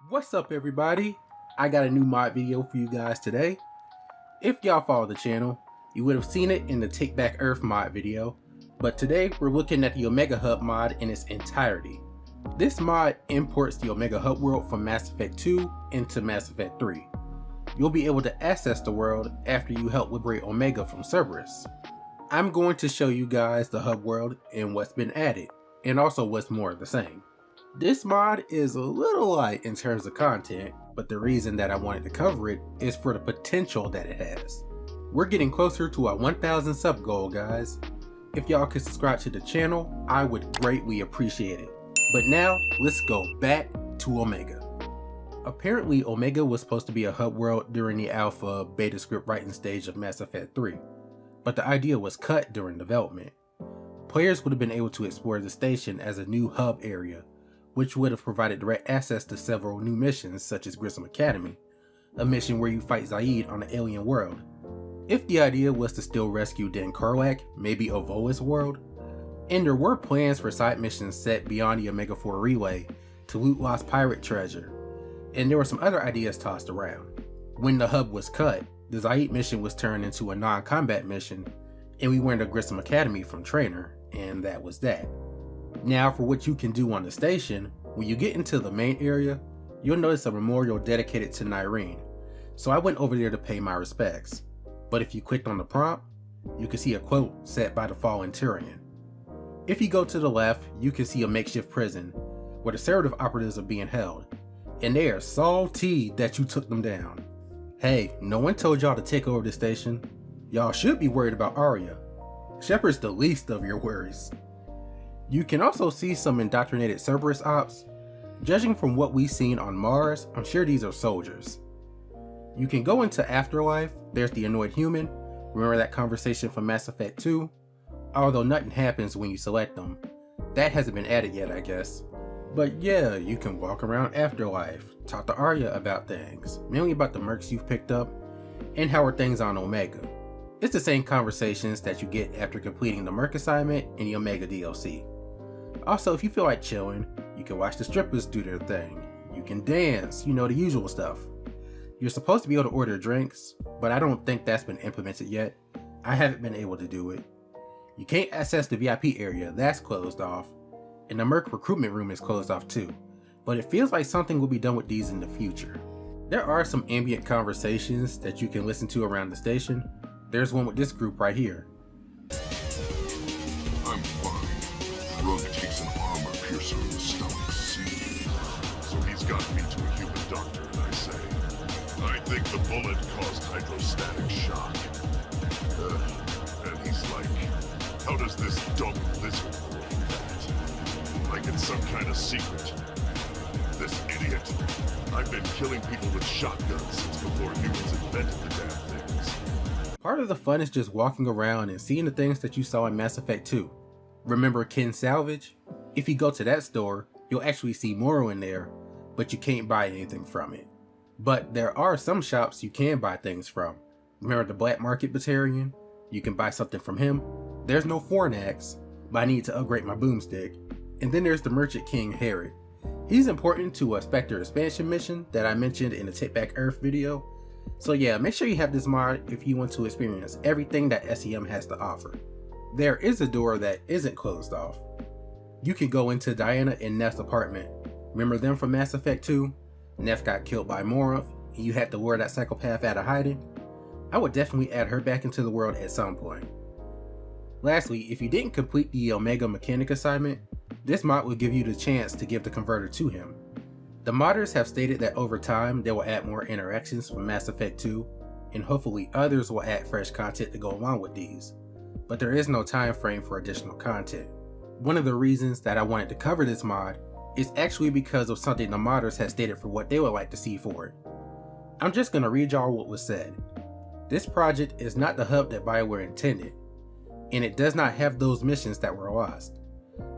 What's up everybody? I got a new mod video for you guys today. If y'all follow the channel, you would have seen it in the Take Back Earth mod video, but today we're looking at the Omega Hub mod in its entirety. This mod imports the Omega Hub world from Mass Effect 2 into Mass Effect 3. You'll be able to access the world after you help liberate Omega from Cerberus. I'm going to show you guys the hub world and what's been added, and also what's more of the same. This mod is a little light in terms of content, but the reason that I wanted to cover it is for the potential that it has. We're getting closer to our 1,000 sub goal, guys. If y'all could subscribe to the channel, I would greatly appreciate it. But now, let's go back to Omega. Apparently, Omega was supposed to be a hub world during the alpha beta script writing stage of Mass Effect 3, but the idea was cut during development. Players would have been able to explore the station as a new hub area, which would have provided direct access to several new missions such as Grissom Academy, a mission where you fight Zaid on an alien world. If the idea was to still rescue Dan Karlak, maybe Ovola's world, and there were plans for side missions set beyond the Omega 4 relay to loot lost pirate treasure, and there were some other ideas tossed around. When the hub was cut, the Zaid mission was turned into a non-combat mission, and we went to Grissom Academy from Trainer, and that was that. Now for what you can do on the station, when you get into the main area, you'll notice a memorial dedicated to Nyreen, so I went over there to pay my respects. But if you clicked on the prompt, you can see a quote said by the fallen Turian. If you go to the left, you can see a makeshift prison where the Serrative operatives are being held, and they are salty that you took them down. Hey, no one told y'all to take over the station. Y'all should be worried about Arya. Shepard's the least of your worries. You can also see some indoctrinated Cerberus ops. Judging from what we've seen on Mars, I'm sure these are soldiers. You can go into Afterlife. There's the annoyed human. Remember that conversation from Mass Effect 2? Although nothing happens when you select them. That hasn't been added yet, I guess. But yeah, you can walk around Afterlife, talk to Arya about things, mainly about the mercs you've picked up, and how are things on Omega. It's the same conversations that you get after completing the merc assignment in the Omega DLC. Also, if you feel like chilling, you can watch the strippers do their thing. You can dance, the usual stuff. You're supposed to be able to order drinks, but I don't think that's been implemented yet. I haven't been able to do it. You can't access the VIP area, that's closed off. And the merc recruitment room is closed off too. But it feels like something will be done with these in the future. There are some ambient conversations that you can listen to around the station. There's one with this group right here. I'm fine. Drug takes an armor-piercer in the stomach, see? So he's got me to a human doctor, and I say, I think the bullet caused hydrostatic shock. And he's like, how does this dumb lizard work that? Like it's some kind of secret. This idiot. I've been killing people with shotguns since before humans invented the damn things. Part of the fun is just walking around and seeing the things that you saw in Mass Effect 2. Remember Ken Salvage? If you go to that store, you'll actually see Moro in there, but you can't buy anything from it. But there are some shops you can buy things from. Remember the Black Market Batarian? You can buy something from him. There's no Fornax, but I need to upgrade my boomstick. And then there's the Merchant King Herod. He's important to a Spectre expansion mission that I mentioned in the Take Back Earth video. So yeah, make sure you have this mod if you want to experience everything that SEM has to offer. There is a door that isn't closed off. You can go into Diana and Neff's apartment. Remember them from Mass Effect 2? Neff got killed by Morov, and you had to lure that psychopath out of hiding. I would definitely add her back into the world at some point. Lastly, if you didn't complete the Omega mechanic assignment, this mod will give you the chance to give the converter to him. The modders have stated that over time they will add more interactions from Mass Effect 2, and hopefully others will add fresh content to go along with these. But there is no time frame for additional content. One of the reasons that I wanted to cover this mod is actually because of something the modders had stated for what they would like to see for it. I'm just going to read y'all what was said. This project is not the hub that Bioware intended, and it does not have those missions that were lost,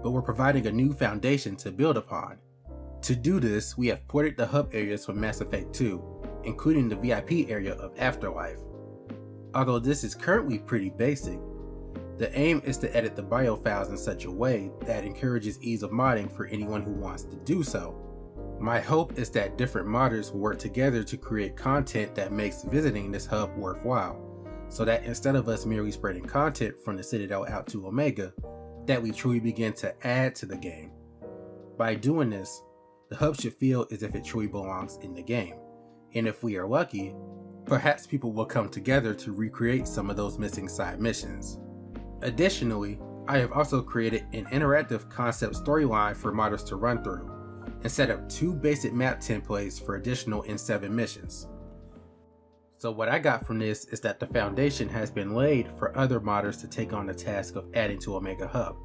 but we're providing a new foundation to build upon. To do this, we have ported the hub areas from Mass Effect 2, including the VIP area of Afterlife. Although this is currently pretty basic, the aim is to edit the bio files in such a way that encourages ease of modding for anyone who wants to do so. My hope is that different modders will work together to create content that makes visiting this hub worthwhile, so that instead of us merely spreading content from the Citadel out to Omega, that we truly begin to add to the game. By doing this, the hub should feel as if it truly belongs in the game, and if we are lucky, perhaps people will come together to recreate some of those missing side missions. Additionally, I have also created an interactive concept storyline for modders to run through, and set up 2 basic map templates for additional N7 missions. So what I got from this is that the foundation has been laid for other modders to take on the task of adding to Omega Hub.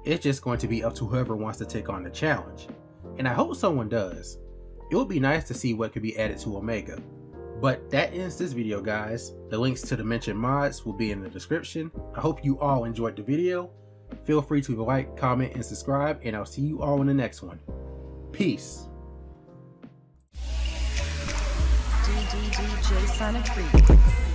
It's just going to be up to whoever wants to take on the challenge, and I hope someone does. It would be nice to see what could be added to Omega. But that ends this video, guys. The links to the mentioned mods will be in the description. I hope you all enjoyed the video. Feel free to like, comment, and subscribe, and I'll see you all in the next one. Peace. DJ Sonic 3.